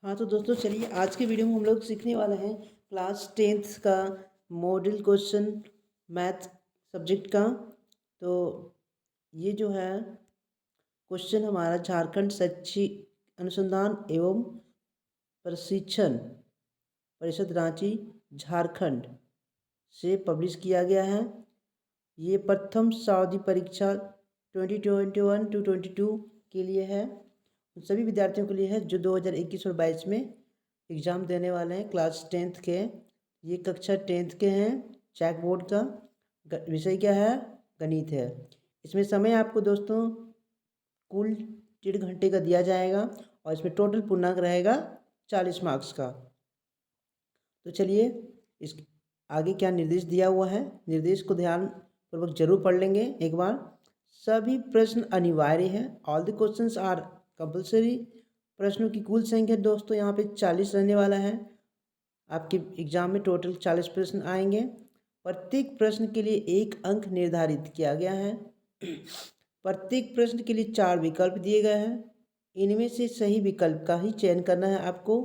हाँ तो दोस्तों चलिए आज के वीडियो में हम लोग सीखने वाले हैं क्लास 10th का मॉडल क्वेश्चन मैथ सब्जेक्ट का। तो ये जो है क्वेश्चन हमारा झारखंड शैक्षिक अनुसंधान एवं प्रशिक्षण परिषद रांची झारखंड से पब्लिश किया गया है। ये प्रथम सावधि परीक्षा 2021 टू 22 के लिए है, सभी विद्यार्थियों के लिए है जो 2021 और 22 में एग्ज़ाम देने वाले हैं क्लास 10th के। ये कक्षा 10th के हैं। चैक बोर्ड का विषय क्या है? गणित है। इसमें समय आपको दोस्तों कुल 1.5 घंटे का दिया जाएगा और इसमें टोटल पूर्णांक रहेगा 40 मार्क्स का। तो चलिए इस आगे क्या निर्देश दिया हुआ है, निर्देश को ध्यान पूर्वक जरूर पढ़ लेंगे एक बार। सभी प्रश्न अनिवार्य है। All the questions are compulsory. प्रश्नों की कुल संख्या दोस्तों यहाँ पे 40 रहने वाला है। आपके एग्जाम में टोटल 40 प्रश्न आएंगे। प्रत्येक प्रश्न के लिए 1 अंक निर्धारित किया गया है। प्रत्येक प्रश्न के लिए 4 विकल्प दिए गए हैं। इनमें से सही विकल्प का ही चयन करना है आपको।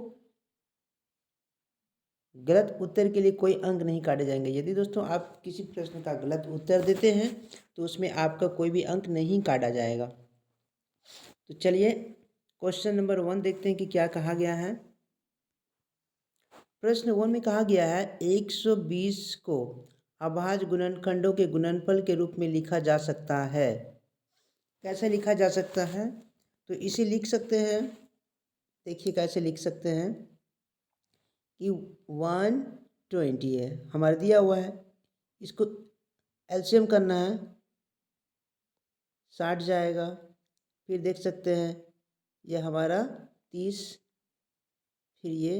गलत उत्तर के लिए कोई अंक नहीं काटे जाएंगे। यदि दोस्तों आप किसी प्रश्न का गलत उत्तर देते हैं तो उसमें आपका कोई भी अंक नहीं काटा जाएगा। तो चलिए क्वेश्चन नंबर 1 देखते हैं कि क्या कहा गया है। प्रश्न 1 में कहा गया है 120 को अभाज्य गुणनखंडों के गुणनफल के रूप में लिखा जा सकता है। कैसे लिखा जा सकता है? तो इसे लिख सकते हैं, देखिए कैसे लिख सकते हैं कि 120 है हमारा दिया हुआ है, इसको एलसीएम करना है, 60 जाएगा। फिर देख सकते हैं यह हमारा 30, फिर ये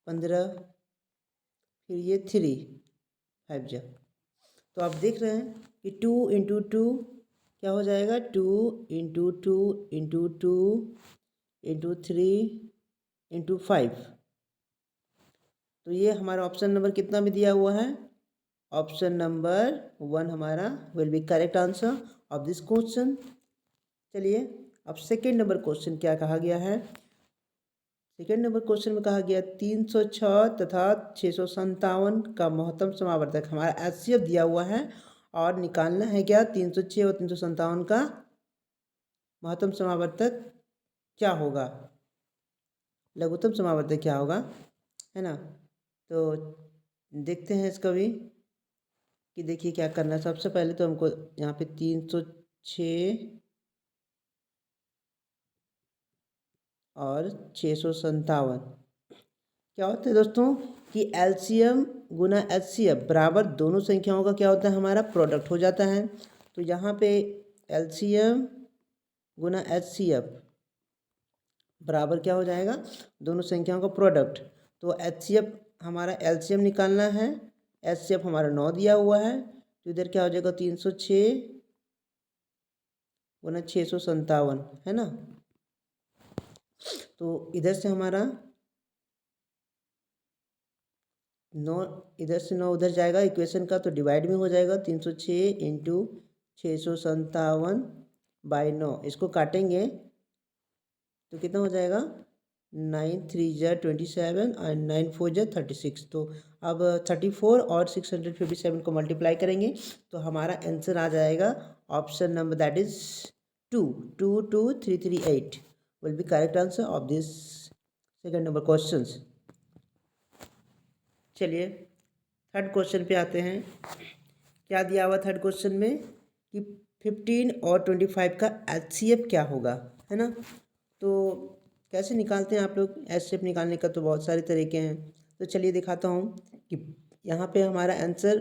15, फिर ये 5 जा। तो आप देख रहे हैं कि 2 इंटू 2 क्या हो जाएगा, 2 इंटू 2 इंटू 2 इंटू 3 इंटू 5। तो ये हमारा ऑप्शन नंबर कितना में दिया हुआ है? ऑप्शन नंबर 1 हमारा will be correct answer of this question. चलिए अब सेकेंड नंबर क्वेश्चन क्या कहा गया है। सेकेंड नंबर क्वेश्चन में कहा गया 306 तथा 657 का महत्तम समावर्तक, हमारा एचसीएफ दिया हुआ है और निकालना है क्या 306 और 357 का महत्तम समावर्तक क्या होगा, लघुत्तम समावर्तक क्या होगा, है ना। तो देखते हैं इसका भी कि देखिए क्या करना है। सबसे पहले तो हमको यहाँ पे 306 और 657 क्या होता है दोस्तों कि एलसीएम गुना एचसीएफ बराबर दोनों संख्याओं का क्या होता है, हमारा प्रोडक्ट हो जाता है। तो यहाँ पे एलसीएम गुना एचसीएफ बराबर क्या हो जाएगा, दोनों संख्याओं का प्रोडक्ट। तो एचसीएफ हमारा एलसीएम निकालना है, एचसीएफ हमारा 9 दिया हुआ है, तो इधर क्या हो जाएगा 306 गुना 657, है ना। तो इधर से हमारा 9, इधर से 9 उधर जाएगा इक्वेशन का, तो डिवाइड में हो जाएगा 306 इंटू 657 बाई 9। इसको काटेंगे तो कितना हो जाएगा, 9 3 जा 27 और 9 4 जा 36। तो अब 34 और 657 को मल्टीप्लाई करेंगे तो हमारा आंसर आ जाएगा option number that is 22338 will be correct answer of this second number questions. चलिए थर्ड क्वेश्चन पे आते हैं। क्या दिया हुआ थर्ड क्वेश्चन में कि 15 और 25 का एचसीएफ क्या होगा, है ना। तो कैसे निकालते हैं आप लोग एचसीएफ निकालने का, तो बहुत सारे तरीके हैं। तो चलिए दिखाता हूँ कि यहाँ पे हमारा आंसर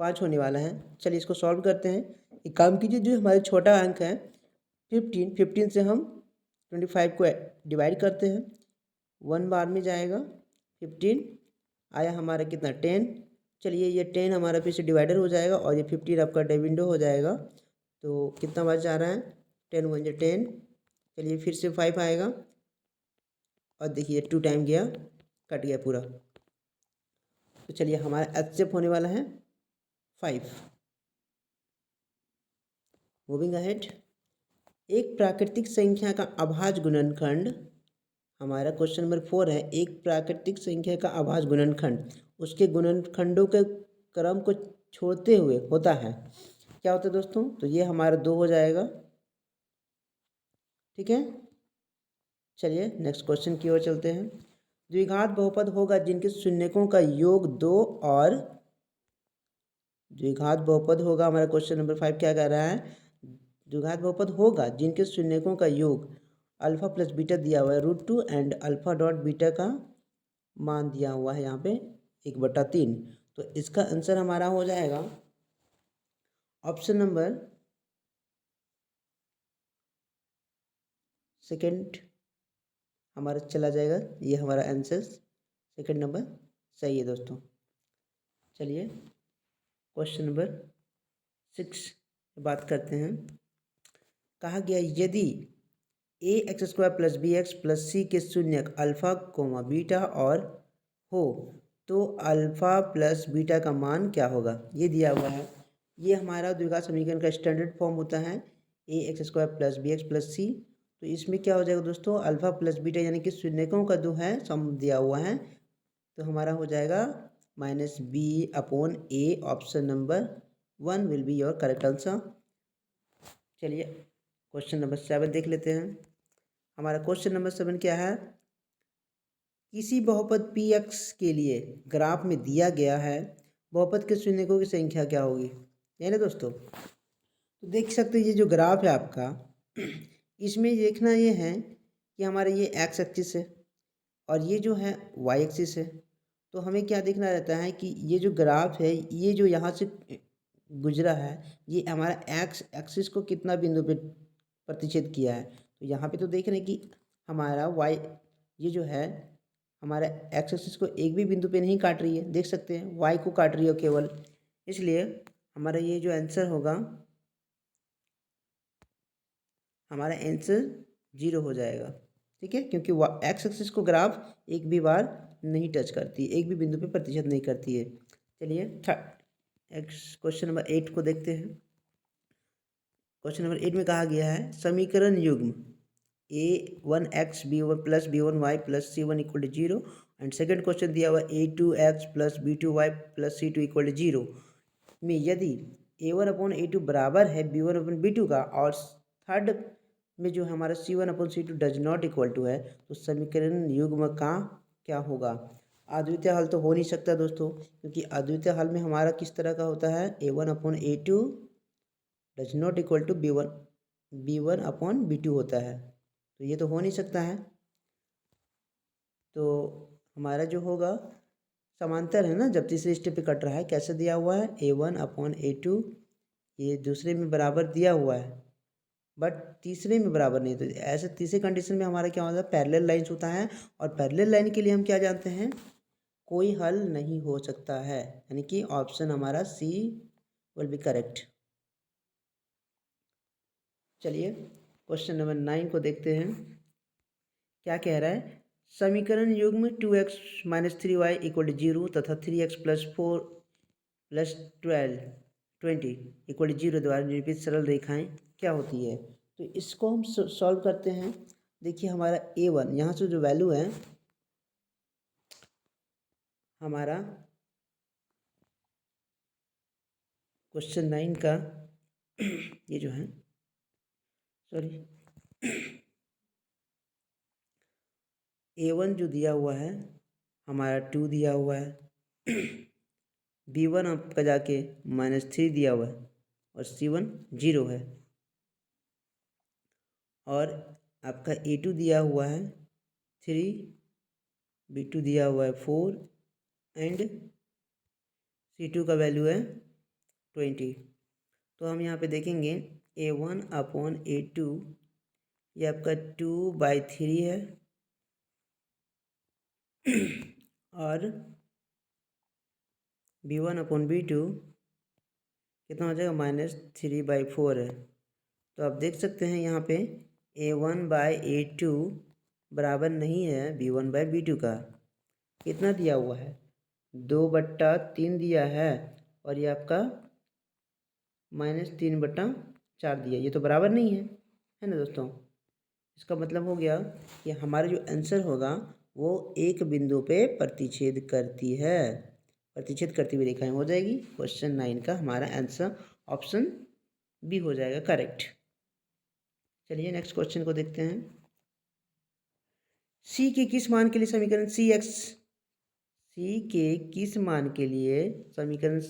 5 होने वाला है। चलिए इसको सॉल्व करते हैं। एक काम कीजिए, जो हमारे छोटा अंक है 15 से हम 25 को डिवाइड करते हैं, 1 बार में जाएगा 15, आया हमारा कितना 10। चलिए ये 10 हमारा फिर से डिवाइडर हो जाएगा और ये 15 आपका डिविडेंड हो जाएगा। तो कितना बच जा रहा है, 10 1 जा 10। चलिए फिर से 5 आएगा और देखिए 2 टाइम गया, कट गया पूरा। तो चलिए हमारा एचसीएफ होने वाला है 5। मूविंग अहेड, एक प्राकृतिक संख्या का अभाज्य गुणनखंड हमारा क्वेश्चन नंबर 4 है, एक प्राकृतिक संख्या का अभाज्य गुणनखंड उसके गुणनखंडों के क्रम को छोड़ते हुए होता है। क्या होता है दोस्तों? तो ये हमारा 2 हो जाएगा। ठीक है, चलिए नेक्स्ट क्वेश्चन की ओर चलते हैं। द्विघात बहुपद होगा जिनके शून्यकों का योग 2 और द्विघात बहुपद होगा, हमारा क्वेश्चन नंबर 5 क्या कह रहा है? द्विघात बहुपद होगा जिनके शून्यकों का योग अल्फा प्लस बीटा दिया हुआ है √2 एंड अल्फा डॉट बीटा का मान दिया हुआ है यहाँ पे 1/3। तो इसका आंसर हमारा हो जाएगा ऑप्शन नंबर सेकंड हमारा चला जाएगा। ये हमारा आंसर सेकंड नंबर सही है दोस्तों। चलिए क्वेश्चन नंबर 6 बात करते हैं। कहा गया यदि ax² + bx + c के शून्यक अल्फा बीटा और हो तो अल्फा प्लस बीटा का मान क्या होगा? ये दिया हुआ है। ये हमारा द्विघात समीकरण का स्टैंडर्ड फॉर्म होता है ax² + bx + c। तो इसमें क्या हो जाएगा दोस्तों? अल्फा प्लस बीटा यानी कि शून्यकों का जो है सम दिया हुआ है, तो हमारा हो जाएगा -b/a। Option number 1 will be your correct answer. चलिए क्वेश्चन नंबर 7 देख लेते हैं। हमारा क्वेश्चन नंबर 7 क्या है? किसी बहुपद px के लिए ग्राफ में दिया गया है, बहुपद के शून्यकों की संख्या क्या होगी? है ना दोस्तों? तो देख सकते हैं ये जो ग्राफ है आपका, इसमें देखना ये है कि हमारा ये एक्स एक्सिस है और ये जो है वाई एक्सिस है। तो हमें क्या देखना रहता है कि ये जो ग्राफ है ये जो यहाँ से गुजरा है ये हमारा एक्स एक्सिस को कितना बिंदु पे प्रतिच्छेद किया है। तो यहाँ पे तो देख रहे हैं कि हमारा वाई ये जो है हमारा एक्स एक्सिस को एक भी बिंदु पे नहीं काट रही है, देख सकते हैं वाई को काट रही है केवल। इसलिए हमारा ये जो आंसर होगा, हमारा आंसर 0 हो जाएगा। ठीक है, क्योंकि एक्स एक्सिस को ग्राफ एक भी बार नहीं टच करती, एक भी बिंदु पे प्रतिशत नहीं करती है। चलिए क्वेश्चन नंबर 8 को देखते हैं। क्वेश्चन नंबर 8 में कहा गया है समीकरण युग्म a1x b1 + b1y + c1 = 0 and second question दिया हुआ a2x + b2y + c2 = 0 में यदि a1/a2 बराबर है b1/b2 का और थर्ड में जो हमारा c1/c2 does not equal to है, तो समीकरण युग्म का क्या होगा? अद्वितीय हल तो हो नहीं सकता दोस्तों, क्योंकि अद्वितीय हल में हमारा किस तरह का होता है? a1/a2 does not equal to b1/b2 होता है। तो ये तो हो नहीं सकता है। तो हमारा जो होगा समांतर है ना, जब तीसरे स्टेप पे कट रहा है, कैसे दिया हुआ है? a1/a2 ये दूसरे में बराबर दिया हुआ है बट तीसरे में बराबर नहीं। तो ऐसे तीसरे कंडीशन में हमारा क्या होता है? पैरेलल लाइन्स होता है और पैरेलल लाइन के लिए हम क्या जानते हैं? कोई हल नहीं हो सकता है, यानी कि ऑप्शन हमारा सी विल बी करेक्ट। चलिए क्वेश्चन नंबर 9 को देखते हैं। क्या कह रहा है? समीकरण युग्म 2x - 3y = 0 तथा 3x + 4 + 20 = 0 द्वारा निरूपित सरल रेखाएं क्या होती है? तो इसको हम सॉल्व करते हैं। देखिए हमारा a1 यहाँ से जो वैल्यू है हमारा क्वेश्चन 9 का ये जो है सॉरी a1 जो दिया हुआ है हमारा 2 दिया हुआ है b1 आपका जाके -3 दिया हुआ है और c1 0 है और आपका a2 दिया हुआ है 3, b2 दिया हुआ है 4 एंड c2 का वैल्यू है 20। तो हम यहाँ पे देखेंगे a1/a2 ये आपका 2/3 है और b1/b2 कितना हो जाएगा? -3/4 है। तो आप देख सकते हैं यहाँ पे a1/a2 बराबर नहीं है b1/b2 का। कितना दिया हुआ है? 2/3 दिया है और ये आपका -3/4 दिया, ये तो बराबर नहीं है, है ना दोस्तों? इसका मतलब हो गया कि हमारा जो आंसर होगा वो एक बिंदु पे प्रतिच्छेद करती है, प्रतिच्छेद करती हुई रेखाएं हो जाएगी। क्वेश्चन 9 का हमारा आंसर ऑप्शन बी हो जाएगा करेक्ट। चलिए नेक्स्ट क्वेश्चन को देखते हैं। सी के किस मान के लिए समीकरण सी के किस मान के लिए समीकरण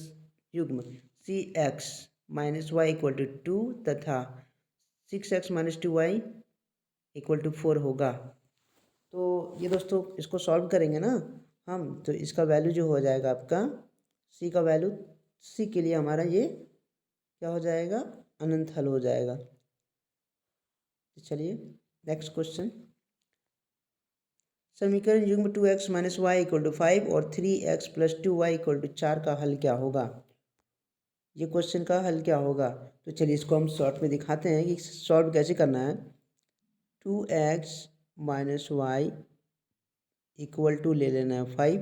युग्म c x minus y equal to 2 तथा 6x minus 2y equal to 4 होगा। तो ये दोस्तों इसको सॉल्व करेंगे ना हम, तो इसका वैल्यू जो हो जाएगा आपका सी का वैल्यू, सी के लिए हमारा ये क्या हो जाएगा, अनंत हल हो जाएगा। तो चलिए नेक्स्ट क्वेश्चन। समीकरण युग्म 2x minus y equal to 5 और 3x plus 2y equal to 4 का हल क्या होगा। ये क्वेश्चन का हल क्या होगा, तो चलिए इसको हम शॉर्ट में दिखाते हैं कि सॉल्व कैसे करना है। 2x minus y equal to ले लेना है 5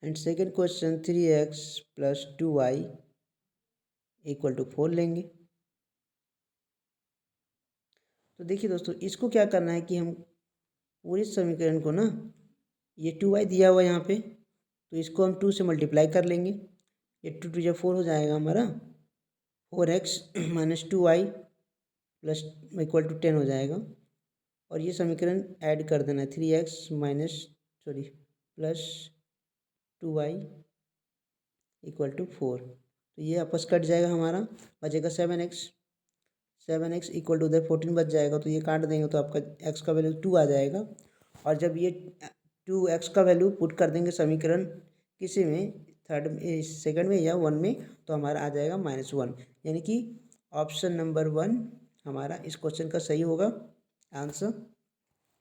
and second question 3x plus 2y equal to 4 लेंगे। तो देखिए दोस्तों इसको क्या करना है कि हम पूरे समीकरण को ना, ये 2y दिया हुआ यहाँ पे, तो इसको हम 2 से मल्टीप्लाई कर लेंगे। ये 2 2 4 हो जाएगा हमारा, 4x minus 2y plus equal to 10 हो जाएगा। और ये समीकरण ऐड कर देना है 3x plus 2y equal to 4। तो ये आपस कट जाएगा, हमारा बचेगा 7x इक्वल टू उधर 14 बच जाएगा। तो ये काट देंगे तो आपका x का वैल्यू 2 आ जाएगा। और जब ये 2x का वैल्यू पुट कर देंगे समीकरण किसी में, थर्ड में, सेकंड में या 1 में, तो हमारा आ जाएगा -1। यानी कि ऑप्शन नंबर 1 हमारा इस क्वेश्चन का सही होगा आंसर।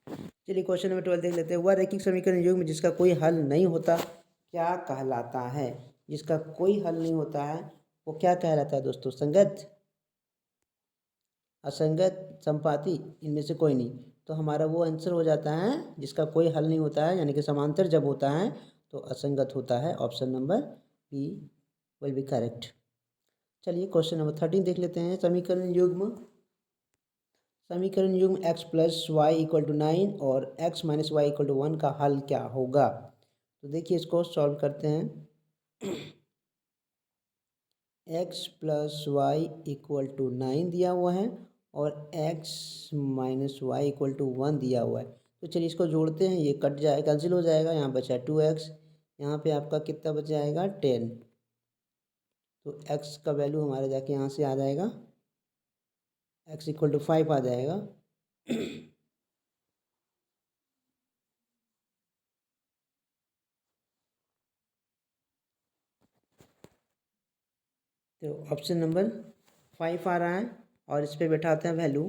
चलिए क्वेश्चन नंबर 12 देख लेते हैं। वह रैखिक समीकरण युग्म जिसका कोई हल नहीं होता क्या कहलाता है। जिसका कोई हल नहीं होता है वो क्या कहलाता है दोस्तों, संगत, असंगत, संपाती, इनमें से कोई नहीं। तो हमारा वो आंसर हो जाता है जिसका कोई हल नहीं होता है, यानी कि समांतर जब होता है तो असंगत होता है। Option number B will be correct. चलिए क्वेश्चन नंबर 13 देख लेते हैं। समीकरण युग्म x plus y equal to 9 और x minus y equal to 1 का हल क्या होगा। तो देखिए इसको सॉल्व करते हैं। x plus y equal to 9 दिया हुआ है और x minus y equal to 1 दिया हुआ है। तो चलिए इसको जोड़ते हैं, ये कट जाए, कैंसिल हो जाएगा। यहाँ बचा 2x, यहाँ पे आपका कितना बच जाएगा 10। तो x का वैल्यू हमारा जाके यहाँ से आ जाएगा, x इक्वल टू 5 आ जाएगा। तो ऑप्शन नंबर 5 आ रहा है और इस पर बैठाते हैं वैल्यू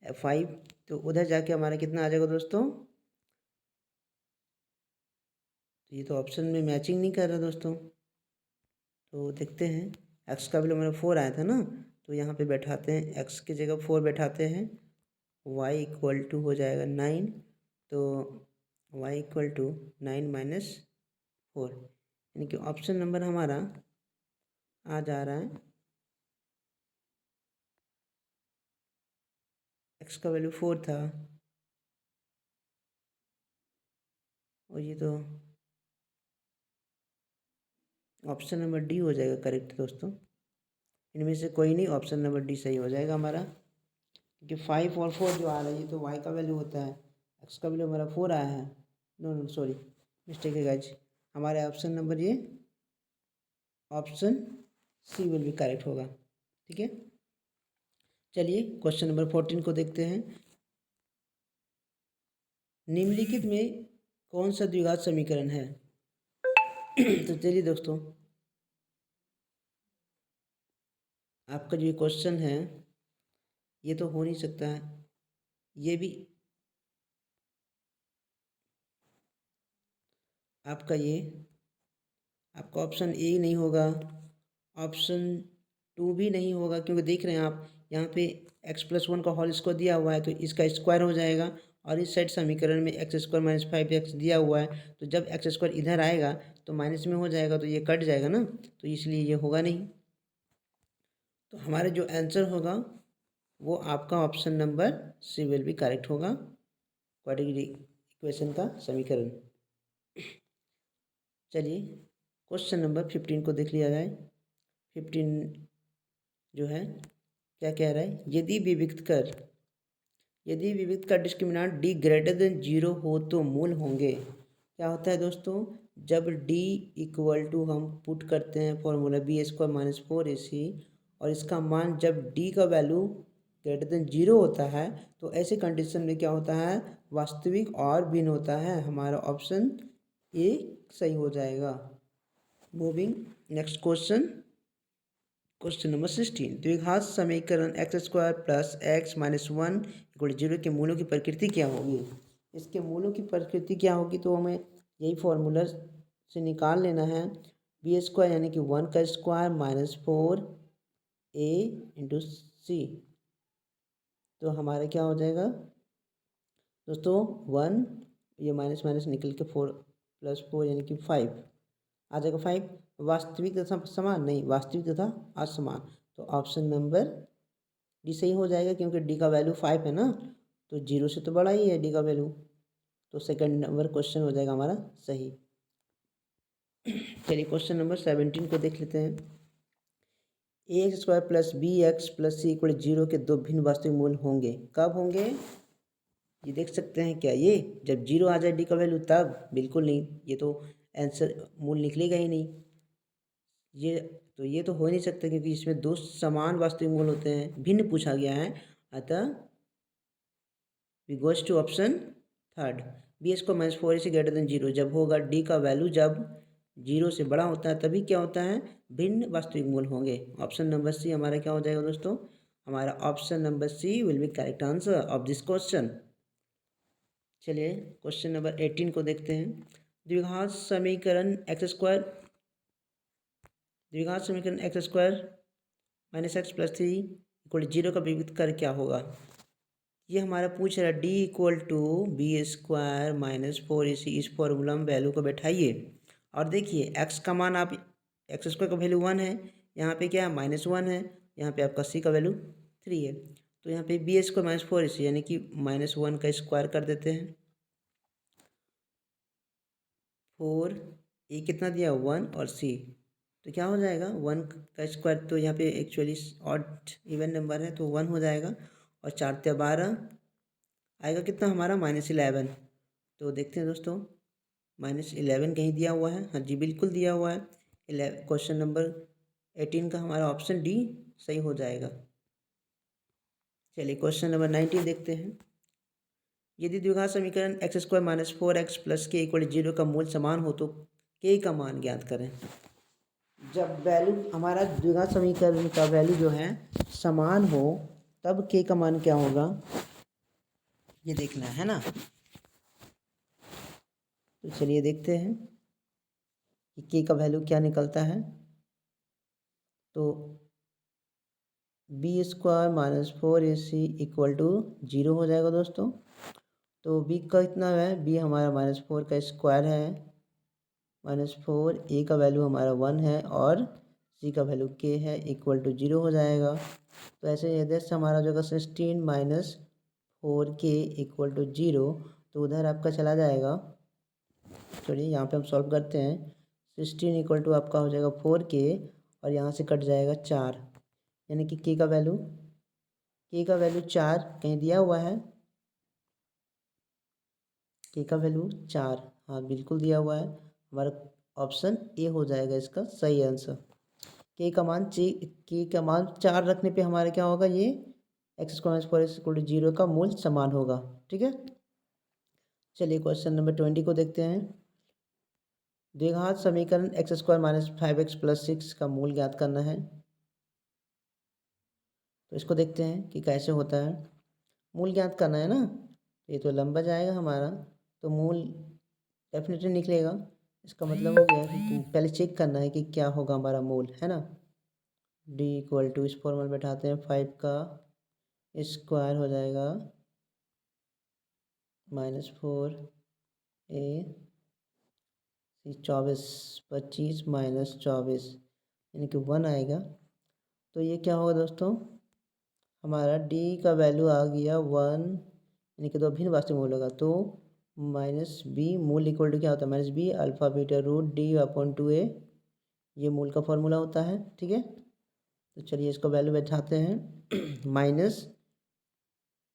5। तो उधर जाके हमारा कितना आ जाएगा दोस्तों, तो ये तो ऑप्शन में मैचिंग नहीं कर रहा दोस्तों। तो देखते हैं, एक्स का वैल्यू हमारा 4 आया था ना, तो यहाँ पे बैठाते हैं, एक्स की जगह 4 बैठाते हैं। वाई इक्वल टू हो जाएगा 9, तो वाई इक्वल टू 9 माइनस 4, यानी कि ऑप्शन नंबर हमारा आ जा रहा है, एक्स का वैल्यू 4 था और ये तो ऑप्शन नंबर डी हो जाएगा करेक्ट दोस्तों। इनमें से कोई नहीं, ऑप्शन नंबर डी सही हो जाएगा हमारा, क्योंकि 5 और 4 जो आ रहा है ये तो वाई का वैल्यू होता है, एक्स का वैल्यू हमारा 4 आया है। नो सॉरी, मिस्टेक है गाइज, हमारे ऑप्शन नंबर ये option C will be correct होगा। ठीक है, चलिए क्वेश्चन नंबर 14 को देखते हैं। निम्नलिखित में कौन सा द्विघात समीकरण है। तो चलिए दोस्तों, आपका जो क्वेश्चन है ये तो हो नहीं सकता है, ये भी आपका ऑप्शन ए नहीं होगा, ऑप्शन 2 भी नहीं होगा, क्योंकि देख रहे हैं आप यहाँ पे x प्लस 1 का होल स्क्वायर दिया हुआ है तो इसका स्क्वायर हो जाएगा, और इस साइड समीकरण में एक्स स्क्वायर माइनस 5x दिया हुआ है, तो जब एक्स स्क्वायर इधर आएगा तो माइनस में हो जाएगा, तो ये कट जाएगा ना, तो इसलिए ये होगा नहीं। तो हमारा जो आंसर होगा वो आपका option number C will be correct होगा, क्वाड्रेटिक इक्वेशन का समीकरण। चलिए क्वेश्चन नंबर 15 को देख लिया जाए। 15 जो है क्या कह रहा है, यदि विविक्त कर डिस्क्रिमिनेंट डी ग्रेटर देन 0 हो तो मूल होंगे। क्या होता है दोस्तों, जब डी इक्वल टू हम पुट करते हैं formula B square minus 4ac, और इसका मान जब डी का वैल्यू ग्रेटर देन 0 होता है तो ऐसे कंडीशन में क्या होता है, वास्तविक और भिन्न होता है। हमारा ऑप्शन ए सही हो जाएगा। Moving next question, question number 16, द्विघात समीकरण x square plus x minus 1 equal 0 के मूलों की प्रकृति क्या होगी। इसके मूलों की प्रकृति क्या होगी, तो हमें यही फॉर्मूला से निकाल लेना है। बी स्क्वायर यानी कि 1 का स्क्वायर माइनस 4a इंटू सी, तो हमारा क्या हो जाएगा दोस्तों 1, ये माइनस माइनस निकल के 4 प्लस 4 यानी कि 5 आ जाएगा। 5 वास्तविक तथा समान नहीं, वास्तविक तथा असमान, तो ऑप्शन नंबर डी सही हो जाएगा, क्योंकि डी का वैल्यू 5 है ना, तो 0 से तो बड़ा ही है डी का वैल्यू, तो सेकंड नंबर क्वेश्चन हो जाएगा हमारा सही। चलिए क्वेश्चन नंबर 17 को देख लेते हैं। A x square plus b x plus c equal 0 के दो भिन्न वास्तविक मूल होंगे। कब होंगे, ये देख सकते हैं क्या, ये जब 0 आ जाए डी का वैल्यू तब, बिल्कुल नहीं, ये तो आंसर मूल निकलेगा ही नहीं। ये तो हो नहीं सकता, क्योंकि इसमें दो समान वास्तविक मूल होते हैं, भिन्न पूछा गया है। अतः we goes to option third, B S को माइनस 4ac ग्रेटर देन 0 जब होगा डी का वैल्यू जब 0 से बड़ा होता है तभी क्या होता है, भिन्न वास्तविक मूल होंगे। ऑप्शन नंबर सी हमारा क्या हो जाएगा दोस्तों, हमारा option number C will be correct answer of this question. चलिए क्वेश्चन नंबर 18 को देखते हैं। द्विघात समीकरण x square minus x plus 3 equal 0 का विविध कर क्या होगा। ये हमारा पूछ रहा है D equal to B square minus 4ac, इस फॉर्मूला में वैल्यू को बैठाइए और देखिए एक्स का मान, आप एक्स स्क्वायर का वैल्यू 1 है, यहाँ पे क्या है -1 है, यहाँ पे आपका सी का वैल्यू 3 है, तो यहाँ पे बी स्क्वायर माइनस 4ac यानी कि -1 का स्क्वायर कर देते हैं। 4 ए कितना दिया 1 और सी, तो क्या हो जाएगा 1 का स्क्वायर, तो यहाँ पे एक्चुअली ऑड इवन नंबर है तो 1 हो जाएगा, और 4 × 12 आएगा कितना हमारा -11। तो देखते हैं दोस्तों -11 कहीं दिया हुआ है, हाँ जी बिल्कुल दिया हुआ है। क्वेश्चन नंबर 18 का हमारा ऑप्शन डी सही हो जाएगा। चलिए क्वेश्चन नंबर 19 देखते हैं। यदि द्विघात समीकरण x square minus 4x plus के इक्वल 0 का मूल समान हो तो के का मान ज्ञात करें। जब वैल्यू हमारा द्विघात समीकरण का वैल्यू जो है समान हो तब के का मान क्या होगा, ये देखना है ना। तो चलिए देखते हैं कि के का वैल्यू क्या निकलता है। तो B square minus 4ac equal to 0 हो जाएगा दोस्तों। तो बी का इतना है, बी हमारा -4 का स्क्वायर है, -4 ए का वैल्यू हमारा 1 है और सी का वैल्यू के है, इक्वल टू 0 हो जाएगा। तो ऐसे इधर से हमारा जो है 16 - 4k इक्वल टू 0, तो उधर आपका चला जाएगा। चलिए यहाँ पे हम सॉल्व करते हैं। 16 इक्वल टू आपका हो जाएगा 4k और यहाँ से कट जाएगा 4, यानी कि के का वैल्यू 4 कहीं दिया हुआ है, के का वैल्यू 4, हाँ बिल्कुल दिया हुआ है। हमारा ऑप्शन ए हो जाएगा इसका सही आंसर। के का मान 4 रखने पे हमारा क्या होगा, ये x square minus 4x equal to 0 का मूल समान होगा। ठीक है, चलिए क्वेश्चन नंबर 20 को देखते हैं। द्विघात समीकरण x square minus 5x plus 6 का मूल ज्ञात करना है। तो इसको देखते हैं कि कैसे होता है। मूल ज्ञात करना है ना, ये तो लंबा जाएगा हमारा, तो मूल डेफिनेटली निकलेगा। इसका मतलब हो गया कि पहले चेक करना है कि क्या होगा हमारा मूल, है ना। डी इक्वल टू इस फॉर्मूला बैठाते हैं, 5 का स्क्वायर हो जाएगा -4 ए 24 25 -24 यानी कि 1 आएगा। तो ये क्या होगा दोस्तों, हमारा डी का वैल्यू आ गया 1, यानी कि 2 भिन्न वास्तविक मूल होगा। तो माइनस बी मूल इक्वल टू क्या होता है, minus B alpha beta root D upon 2a, ये मूल का फॉर्मूला होता है। ठीक है, तो चलिए इसका वैल्यू बैठाते हैं माइनस,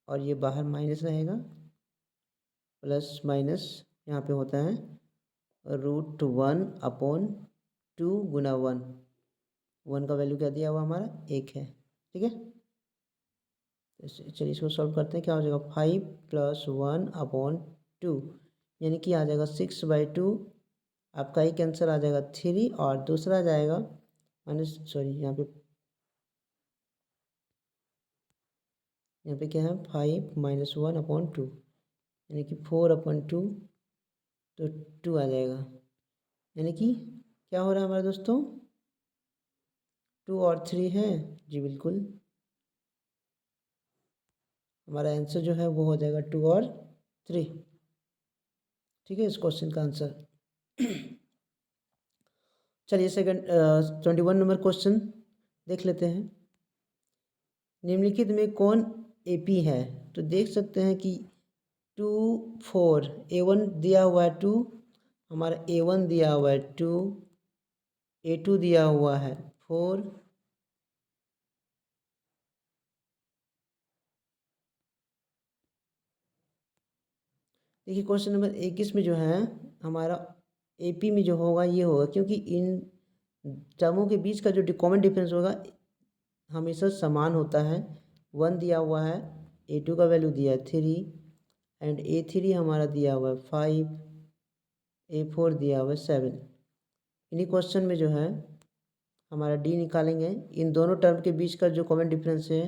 और ये बाहर माइनस रहेगा, प्लस माइनस यहाँ पे होता है रूट 1 अपॉन 2 गुना 1, 1 का वैल्यू क्या दिया हुआ हमारा 1 है। ठीक है, चलिए इसको सॉल्व करते हैं। क्या हो जाएगा 5 प्लस 1 अपॉन 2, यानी कि आ जाएगा 6/2। आपका एक आंसर आ जाएगा 3, और दूसरा आ जाएगा माइनस, सॉरी यहाँ पे क्या है 5 माइनस 1 अपॉन 2, यानी कि 4/2, तो 2 आ जाएगा। यानी कि क्या हो रहा है हमारे दोस्तों, 2 और 3 है जी, बिल्कुल हमारा आंसर जो है वो हो जाएगा 2 और 3। ठीक है, इस क्वेश्चन का आंसर। चलिए सेकंड 21 नंबर क्वेश्चन देख लेते हैं। निम्नलिखित में कौन एपी है? तो देख सकते हैं कि 2 4 A1 दिया हुआ है 2, हमारा A1 दिया हुआ है 2, A2 दिया हुआ है 4, देखिए क्वेश्चन नंबर 21 में जो है हमारा एपी में जो होगा ये होगा, क्योंकि इन टर्मों के बीच का जो कॉमन डिफरेंस होगा हमेशा समान होता है। 1 दिया हुआ है, A2 का वैल्यू दिया है 3, एंड A3 हमारा दिया हुआ है 5, A4 दिया हुआ है 7। इन्हीं क्वेश्चन में जो है हमारा डी निकालेंगे। इन दोनों टर्म के बीच का जो कॉमन डिफरेंस है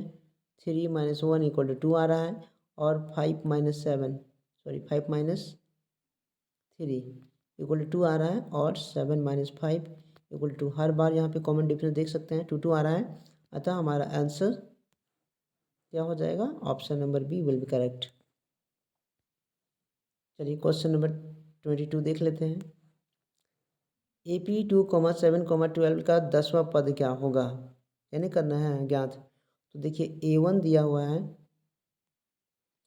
3 माइनस 1 इक्वल टू 2 आ रहा है, और 5 minus 7, sorry 5 minus 3 equal to 2 आ रहा है, और 7 माइनस 5 इक्वल टू, हर बार यहाँ पे कॉमन डिफरेंस देख सकते हैं 2 2 आ रहा है। अतः हमारा आंसर क्या हो जाएगा, option number B will be correct. चलिए क्वेश्चन नंबर 22 देख लेते हैं। AP2,7,12 का 10वां पद क्या होगा, यानी करना है ज्ञात। तो देखिए A1 दिया हुआ है,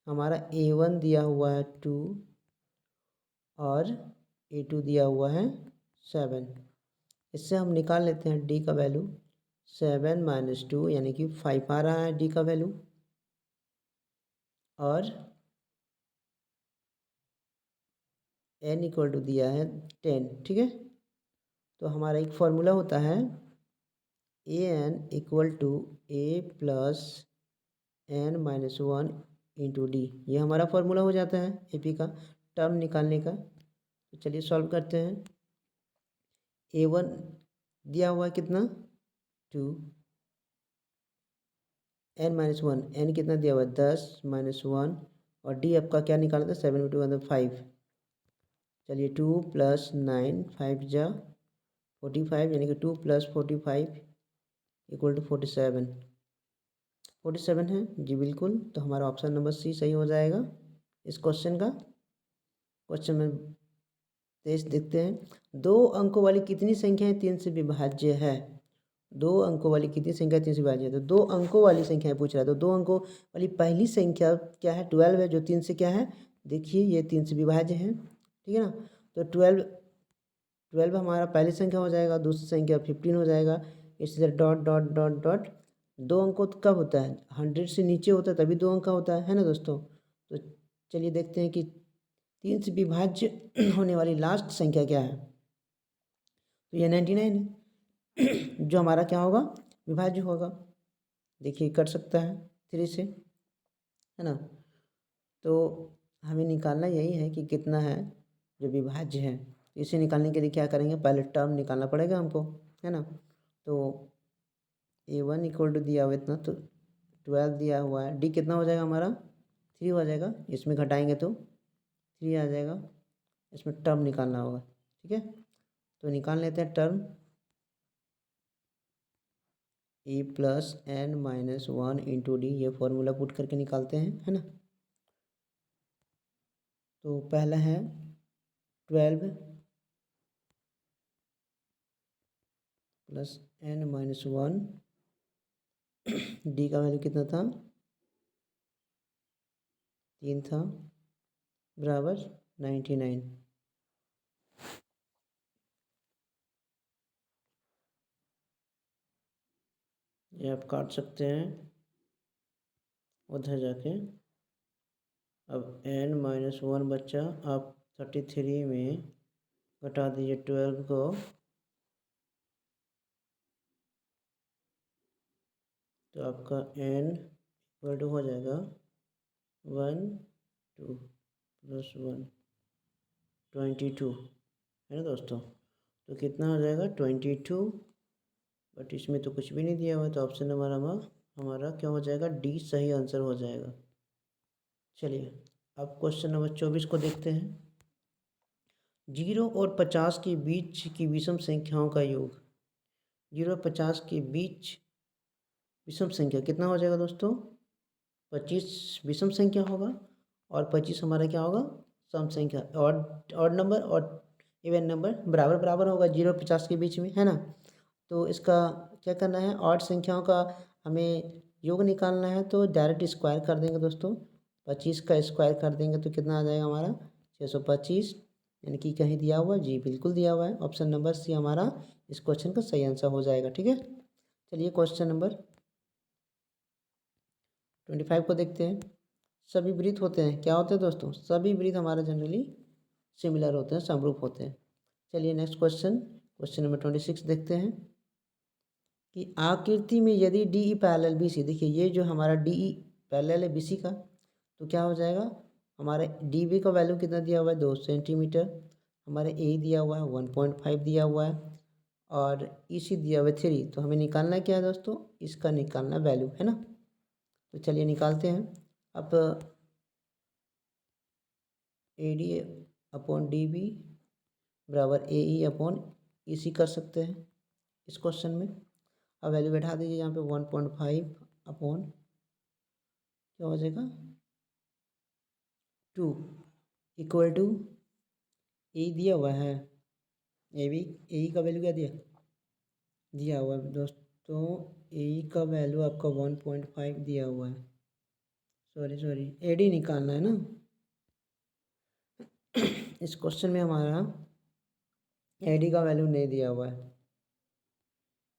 हमारा A1 दिया हुआ है 2, और A2 दिया हुआ है 7। इससे हम निकाल लेते हैं D का वैल्यू। 7 माइनस 2 यानी कि 5 आ रहा है D का वैल्यू, और N इक्वल टू दिया है 10। ठीक है, तो हमारा एक फॉर्मूला होता है AN equal to A plus N minus 1 into D, ये हमारा फॉर्मूला हो जाता है AP का टर्म निकालने का। तो चलिए सॉल्व करते हैं। A1 दिया हुआ है कितना 2, N माइनस 1, N कितना दिया हुआ है 10 माइनस 1, और D आपका क्या निकालना था 7 × 5। चलिए 2 प्लस 9 5 जा 45, यानी कि 2 प्लस 45 इक्वल टू 47। 47 है जी, बिल्कुल। तो हमारा ऑप्शन नंबर सी सही हो जाएगा इस क्वेश्चन का। क्वेश्चन में 23 देखते हैं। 2 अंकों वाली कितनी संख्याएं 3 से विभाज्य है? 2 अंकों वाली कितनी संख्या 3 से विभाज्य है? तो 2 अंकों वाली संख्या पूछ रहा है, तो 2 अंकों वाली पहली संख्या क्या है 12 है, जो 3 से क्या है, देखिए ये 3 से विभाज्य है। ठीक है ना, तो 12 हमारा पहली संख्या हो जाएगा, दूसरी संख्या 15 हो जाएगा। इसी तरह डॉट डॉट डॉट डॉट। 2 अंकों कब होता है, 100 से नीचे होता है तभी 2 अंक का होता है ना दोस्तों। तो चलिए देखते हैं कि 3 से विभाज्य होने वाली लास्ट संख्या क्या है। तो ये 99 है जो हमारा क्या होगा, विभाज्य होगा। देखिए कर सकता है 3 से, है ना। तो हमें निकालना यही है कि कितना है जो विभाज्य है। इसे निकालने के लिए क्या करेंगे, पहले टर्म निकालना पड़ेगा हमको, है ना। तो A1 इक्वल टू दिया हुआ इतना, तो 12 दिया हुआ है, डी कितना हो जाएगा हमारा 3 हो जाएगा। इसमें घटाएंगे तो 3 आ जाएगा। इसमें टर्म निकालना होगा। ठीक है, तो निकाल लेते हैं term. A plus N minus 1 into D, ये फॉर्मूला पुट करके निकालते हैं, है ना। तो पहला है 12 प्लस N माइनस 1 डी का वैल्यू कितना था, 3 था, बराबर 99। ये आप काट सकते हैं उधर जाके। अब n-1 बच्चा, आप 33 में घटा दीजिए 12 को, तो आपका n इक्वल टू हो जाएगा 1 2 + 1 22, है ना दोस्तों। तो कितना हो जाएगा 22, बट इसमें तो कुछ भी नहीं दिया हुआ है, तो ऑप्शन नंबर हमारा क्या हो जाएगा, डी सही आंसर हो जाएगा। चलिए अब क्वेश्चन नंबर 24 को देखते हैं। 0 और 50 के बीच की विषम संख्याओं का योग। 0 और 50 के बीच विषम संख्या कितना हो जाएगा दोस्तों, 25 विषम संख्या होगा और 25 हमारा क्या होगा, सम संख्या। ऑड नंबर और इवन नंबर बराबर बराबर होगा 0 और 50 के बीच में, है ना। तो इसका क्या करना है, ऑड संख्याओं का हमें योग निकालना है, तो डायरेक्ट स्क्वायर कर देंगे दोस्तों। 25 का स्क्वायर कर देंगे तो कितना आ जाएगा हमारा 625, यानी कि कहीं दिया हुआ है, जी बिल्कुल दिया हुआ है। ऑप्शन नंबर सी हमारा इस क्वेश्चन का सही आंसर हो जाएगा। ठीक है, चलिए क्वेश्चन नंबर 25 को देखते हैं। सभी वृत्त होते हैं, क्या होते हैं दोस्तों, सभी वृत्त हमारे जनरली सिमिलर होते हैं, समरूप होते हैं। चलिए नेक्स्ट क्वेश्चन, क्वेश्चन नंबर 26 देखते हैं कि आकृति में यदि D E parallel B C, देखिए ये जो हमारा डी ई पैरेलल है बी सी का, तो क्या हो जाएगा, हमारे डी बी का वैल्यू कितना दिया हुआ है 2 सेंटीमीटर, हमारे ए दिया हुआ है 1.5 दिया हुआ है, और ई सी दिया हुआ है 3। तो हमें निकालना क्या है दोस्तों, इसका निकालना वैल्यू, है ना। तो चलिए निकालते हैं। अब A D upon D B बराबर ए ई अपॉन ई सी कर सकते हैं इस क्वेश्चन में। अब वैल्यू बैठा दीजिए यहाँ पे 1.5 अपॉन क्या हो जाएगा 2 इक्वल टू ए दिया हुआ है, ए बी ए का वैल्यू क्या दिया हुआ है दोस्तों, ए का वैल्यू आपका 1.5 दिया हुआ है। सॉरी ए डी निकालना है ना। इस क्वेश्चन में हमारा ए डी का वैल्यू नहीं दिया हुआ है,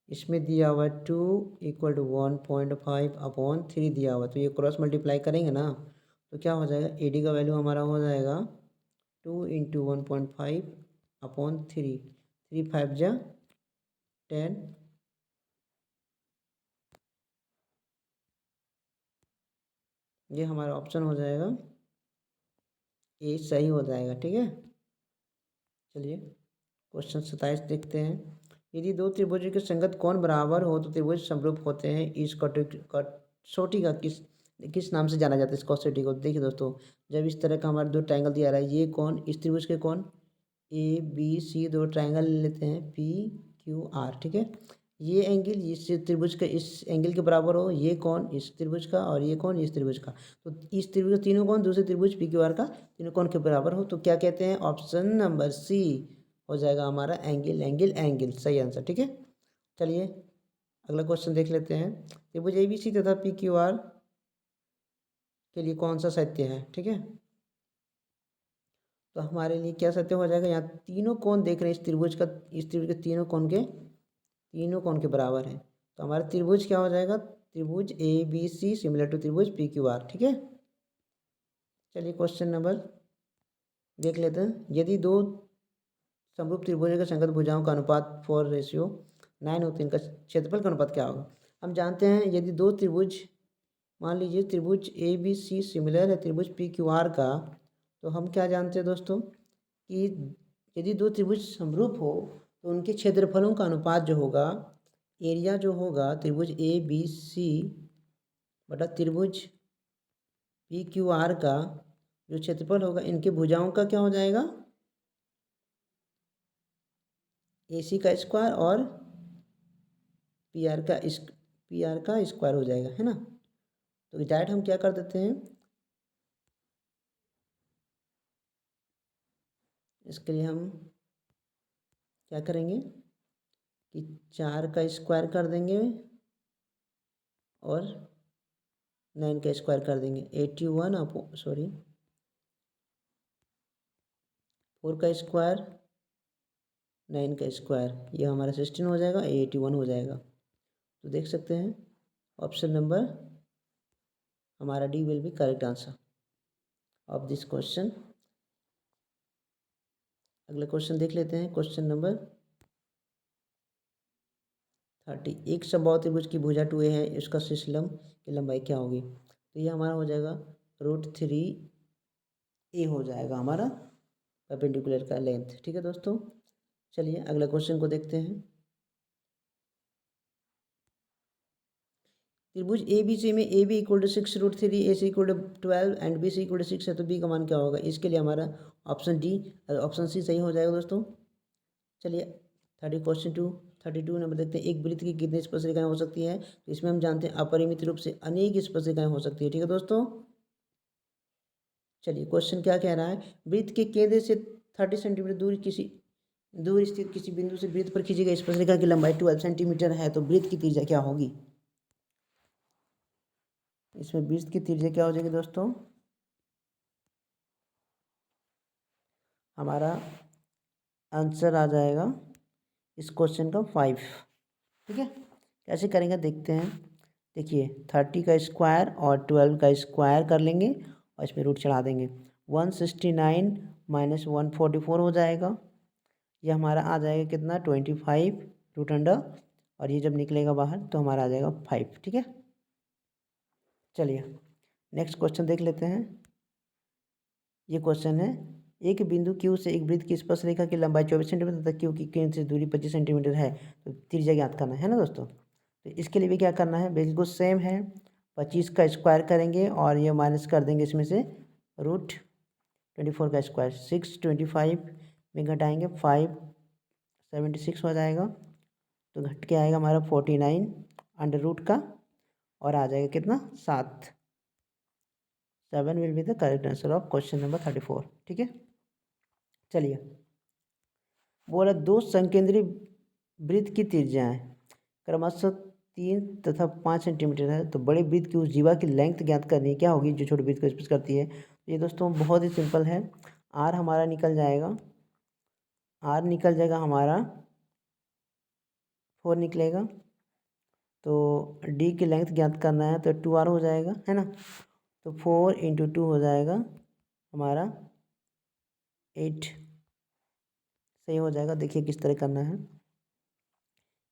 इसमें दिया हुआ है 2 इक्वल टू 1.5 अपॉन 3 दिया हुआ है। तो ये क्रॉस मल्टीप्लाई करेंगे ना, तो क्या हो जाएगा, ए डी का वैल्यू हमारा हो जाएगा 2 इंटू 1.5 अपॉन 3, 3 5 जा 10, ये हमारा ऑप्शन हो जाएगा ए सही हो जाएगा। ठीक है, चलिए क्वेश्चन 27 देखते हैं। यदि दो त्रिभुज के संगत कोण बराबर हो तो त्रिभुज समरूप होते हैं। इस कसौटी का किस नाम से जाना जाता है, इस कसौटी को। देखिए दोस्तों, जब इस तरह का हमारा दो ट्रायंगल दिया रहा है, ये कौन, इस त्रिभुज के कौन ए बी सी, दो ट्रायंगल ले लेते हैं पी क्यू आर। ठीक है, ये एंगल इस त्रिभुज का इस एंगल के बराबर हो, ये कौन इस त्रिभुज का, और ये कौन इस त्रिभुज का। तो इस त्रिभुज तीनों कौन, दूसरे त्रिभुज पी क्यू आर का तीनों कौन के बराबर हो, तो क्या कहते हैं, ऑप्शन नंबर सी हो जाएगा हमारा एंगल एंगल एंगल, सही आंसर। ठीक है, चलिए अगला क्वेश्चन देख लेते हैं। त्रिभुज ए बी सी तथा पी क्यू आर के लिए कौन सा सत्य है। ठीक है, तो हमारे लिए क्या सत्य हो जाएगा, यहाँ तीनों कोण देख रहे हैं इस त्रिभुज के तीनों कोण के बराबर है। तो हमारा त्रिभुज क्या हो जाएगा, त्रिभुज A B C similar to त्रिभुज पी क्यू आर। ठीक है, चलिए क्वेश्चन नंबर देख लेते हैं। यदि दो समरूप त्रिभुजों के संगत भुजाओं का अनुपात 4:9 हो तो इनका क्षेत्रफल का अनुपात क्या होगा। हम जानते हैं यदि दो त्रिभुज, मान लीजिए त्रिभुज ए बी सी सिमिलर है त्रिभुज पी क्यू आर का, तो हम क्या जानते हैं दोस्तों कि यदि दो त्रिभुज समरूप हो तो उनके क्षेत्रफलों का अनुपात जो होगा, एरिया जो होगा त्रिभुज ए बी सी बटा त्रिभुज पी क्यू आर का जो क्षेत्रफल होगा, इनके भुजाओं का क्या हो जाएगा, ए सी का स्क्वायर और पी आर का स्क्वायर हो जाएगा, है ना। तो डायरेक्ट हम क्या कर देते हैं, इसके लिए हम क्या करेंगे कि 4 का स्क्वायर कर देंगे और 9 का स्क्वायर कर देंगे 81 सॉरी 4 का स्क्वायर 9 का स्क्वायर, ये हमारा 16 हो जाएगा, 81 हो जाएगा। तो देख सकते हैं ऑप्शन नंबर हमारा D will be correct answer of this question. अगला क्वेश्चन देख लेते हैं, क्वेश्चन नंबर 30। एक समबाहु त्रिभुज की भुजा 2a है, इसका शीर्षलंब की लंबाई क्या होगी? तो ये हमारा हो जाएगा √3a हो जाएगा हमारा परपेंडिकुलर का लेंथ। ठीक है दोस्तों, चलिए अगला क्वेश्चन को देखते हैं। त्रिभुज ए बी सी में A B equal to 6√3, A C equal to 12 and B C equal to 6 है, तो बी का मान क्या होगा? इसके लिए हमारा ऑप्शन डी ऑप्शन सी सही हो जाएगा दोस्तों। चलिए 32 नंबर देखते हैं। एक वृत्त की कितनी स्पर्शरेखाएं हो सकती है? तो इसमें हम जानते हैं अपरिमित रूप से अनेक स्पर्शरेखाएं हो सकती है। ठीक है दोस्तों, चलिए क्वेश्चन क्या कह रहा है, वृत्त के केंद्र से 30 सेंटीमीटर दूर स्थित किसी बिंदु से वृत्त पर खींची गई स्पर्शरेखा की लंबाई 12 सेंटीमीटर है, तो वृत्त की त्रिज्या क्या होगी? इसमें वृत्त की त्रिज्या क्या हो जाएगी दोस्तों? हमारा आंसर आ जाएगा इस क्वेश्चन का 5। ठीक है, कैसे करेंगे देखते हैं। देखिए 30 का स्क्वायर और 12 का स्क्वायर कर लेंगे और इसमें रूट चढ़ा देंगे। 169 माइनस 144 हो जाएगा, ये हमारा आ जाएगा कितना? 25 रूट अंडर, और ये जब निकलेगा बाहर तो हमारा आ जाएगा 5। ठीक है, चलिए नेक्स्ट क्वेश्चन देख लेते हैं। ये क्वेश्चन है, एक बिंदु Q से एक वृत्त की स्पर्शरेखा की लंबाई 24 सेंटीमीटर तथा Q की केंद्र से दूरी 25 सेंटीमीटर है, तो त्रिज्या ज्ञात करना है ना दोस्तों। तो इसके लिए भी क्या करना है, बिल्कुल सेम है। 25 का स्क्वायर करेंगे और ये माइनस कर देंगे इसमें से √24 का स्क्वायर। 625 में घटाएंगे 576 हो जाएगा, तो घट के आएगा हमारा 49 अंडर रूट का, और आ जाएगा कितना? 7। 7 will be the correct answer of question number 34। ठीक है, चलिए बोला दो संकेंद्री वृत्त की त्रिज्याएं क्रमशः 3 तथा 5 सेंटीमीटर है, तो बड़े वृत्त की उस जीवा की लेंथ ज्ञात करनी है, क्या होगी जो छोटे वृत्त को स्पर्श करती है? ये दोस्तों बहुत ही सिंपल है। आर हमारा निकल जाएगा, आर निकल जाएगा हमारा 4 निकलेगा, तो डी की लेंथ ज्ञात करना है तो 2r हो जाएगा, है ना। तो 4 × 2 हो जाएगा हमारा 8, सही हो जाएगा। देखिए किस तरह करना है,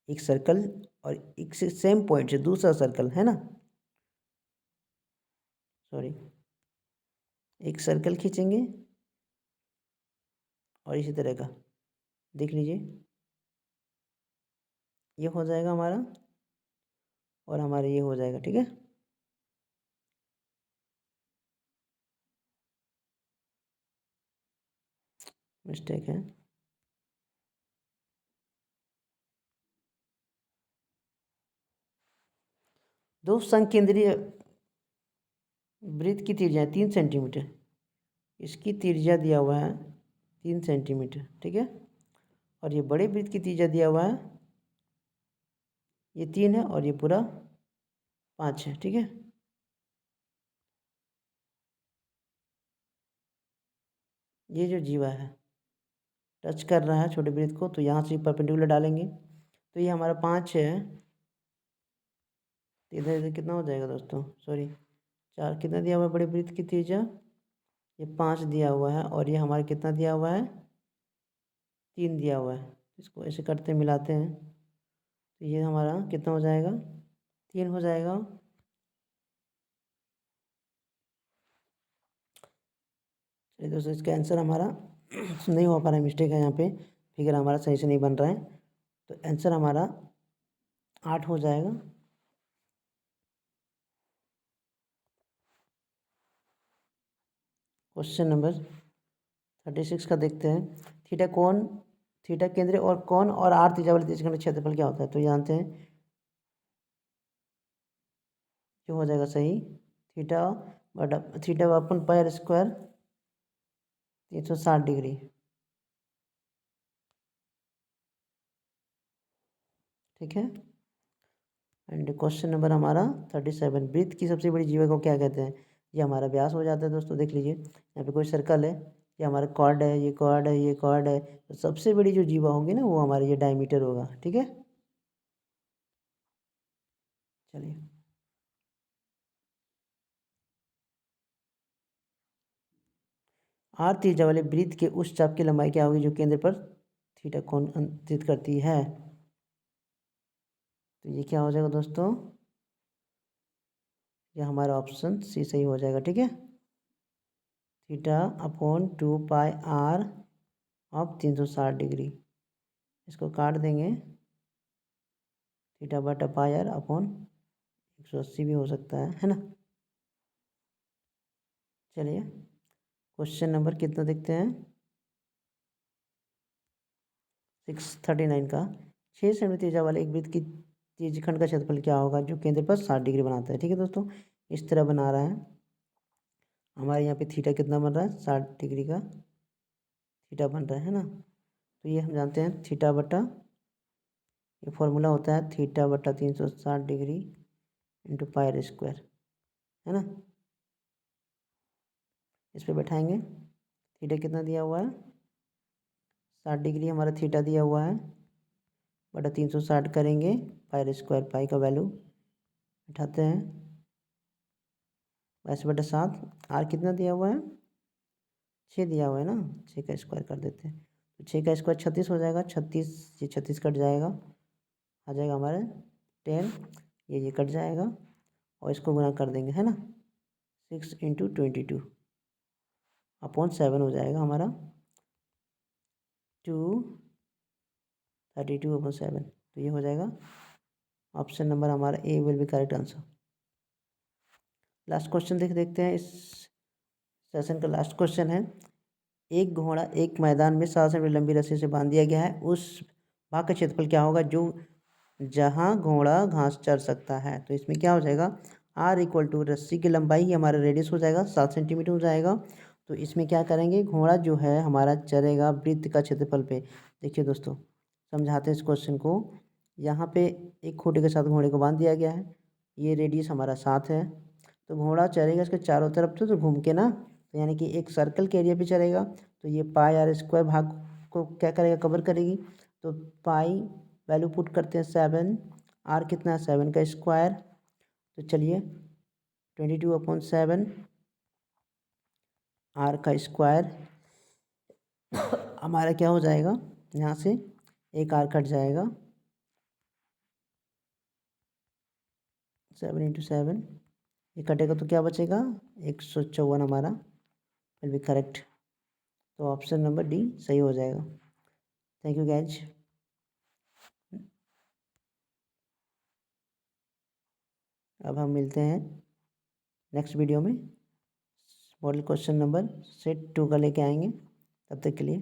एक सर्कल और एक से सेम पॉइंट से दूसरा सर्कल, है ना, सॉरी, एक सर्कल खींचेंगे और इसी तरह का देख लीजिए, ये हो जाएगा हमारा, और हमारा ये हो जाएगा। ठीक है, मिस्टेक है। दो संकेंद्रीय वृत्त की त्रिज्या 3 सेंटीमीटर, इसकी त्रिज्या दिया हुआ है 3 सेंटीमीटर। ठीक है, और ये बड़े वृत्त की त्रिज्या दिया हुआ है, ये 3 है और ये पूरा 5 है। ठीक है, ये जो जीवा है टच कर रहा है छोटे वृत्त को, तो यहाँ से परपेंडिकुलर डालेंगे, तो ये हमारा 5 है, तो इधर इधर कितना हो जाएगा दोस्तों, सॉरी 4, कितना दिया हुआ है बड़े वृत्त की त्रिज्या? ये 5 दिया हुआ है, और ये हमारा कितना दिया हुआ है? 3 दिया हुआ है। इसको ऐसे करते मिलाते हैं, तो ये हमारा कितना हो जाएगा? 3 हो जाएगा। चलिए दोस्तों, इसका आंसर हमारा नहीं हो पा रहा है, मिस्टेक है यहाँ पे, फिगर हमारा सही से नहीं बन रहा है, तो आंसर हमारा 8 हो जाएगा। क्वेश्चन नंबर 36 का देखते हैं। थीटा केंद्र और कोण और आर त्रिज्या वाले त्रिज्या का क्षेत्रफल क्या होता है? तो जानते हैं, जो हो जाएगा सही, थीटा अपन पाई स्क्वायर 360 डिग्री। ठीक है, एंड क्वेश्चन नंबर हमारा 37, वृत्त की सबसे बड़ी जीवा को क्या कहते हैं? ये हमारा व्यास हो जाता है दोस्तों। देख लीजिए यहाँ पे कोई सर्कल है, ये हमारा कॉर्ड है, ये कॉर्ड है, ये कॉर्ड है, तो सबसे बड़ी जो जीवा होगी ना वो हमारी ये डायमीटर होगा। ठीक है, चलिए आर त्रिज्या वाले वृत्त के उस चाप की लंबाई क्या होगी जो केंद्र पर थीटा कोण अंकित करती है? तो ये क्या हो जाएगा दोस्तों? ये हमारा ऑप्शन सी सही हो जाएगा। ठीक है, theta upon 2 pi R of 360 degree, इसको काट देंगे, थीटा बटा पाई आर अपॉन 180 भी हो सकता है ना। चलिए क्वेश्चन नंबर कितना देखते हैं, 639 का। 6 सेमी त्रिज्या वाले एक वृत्त की त्रिज्यखंड का क्षेत्रफल क्या होगा जो केंद्र पर 60 डिग्री बनाता है? ठीक है दोस्तों, इस तरह बना रहा है। हमारे यहाँ पे थीटा कितना बन रहा है? 60 डिग्री का थीटा बन रहा है ना। तो ये हम जानते हैं थीटा बटा, ये फॉर्मूला होता है थीटा बटा 360 degree into pi R square, है ना। इस पर बैठाएंगे, थीटा कितना दिया हुआ है? 60 डिग्री हमारा थीटा दिया हुआ है, बटा 360 करेंगे पाई आर स्क्वायर, पाई का वैल्यू बैठाते हैं 22/7। आर कितना दिया हुआ है? 6 दिया हुआ है ना, 6 का स्क्वायर कर देते हैं, तो 6 का स्क्वायर 36 हो जाएगा। 36, ये 36 कट जाएगा, आ जाएगा हमारे 10, ये कट जाएगा और इसको गुना कर देंगे, है ना। 6 इंटू 22 अपॉन 7 हो जाएगा हमारा 232/7। तो ये हो जाएगा ऑप्शन नंबर हमारा A will be correct answer. Last question देखते हैं, इस सेशन का लास्ट क्वेश्चन है। एक घोड़ा एक मैदान में 7 सेंटीमीटर लंबी रस्सी से बांध दिया गया है, उस भाग का क्षेत्रफल क्या होगा जो जहां घोड़ा घास चर सकता है? तो इसमें क्या हो जाएगा, आर इक्वल टू रस्सी की लंबाई ही हमारा रेडियस हो जाएगा, 7 सेंटीमीटर हो जाएगा। तो इसमें क्या करेंगे, घोड़ा जो है हमारा चरेगा वृत्त का क्षेत्रफल पे। देखिए दोस्तों समझाते हैं इस क्वेश्चन को। यहाँ पे एक खूंटे के साथ घोड़े को बांध दिया गया है, ये रेडियस हमारा 7 है, तो घोड़ा चरेगा इसके चारों तरफ से तो घूम के ना, तो यानी कि एक सर्कल के एरिया पे चलेगा। तो ये पाई आर स्क्वायर भाग को क्या करेगा, कवर करेगी। तो पाई वैल्यू पुट करते हैं 7, आर कितना है 7 का स्क्वायर, तो चलिए 22/7 आर का स्क्वायर हमारा क्या हो जाएगा, यहाँ से एक आर कट जाएगा, 7 इंटू 7, ये कटेगा तो क्या बचेगा, 154 हमारा विल बी करेक्ट। तो ऑप्शन नंबर डी सही हो जाएगा। Thank you guys. अब हम मिलते हैं नेक्स्ट वीडियो में, मॉडल क्वेश्चन नंबर सेट 2 का लेके आएंगे। तब तक के लिए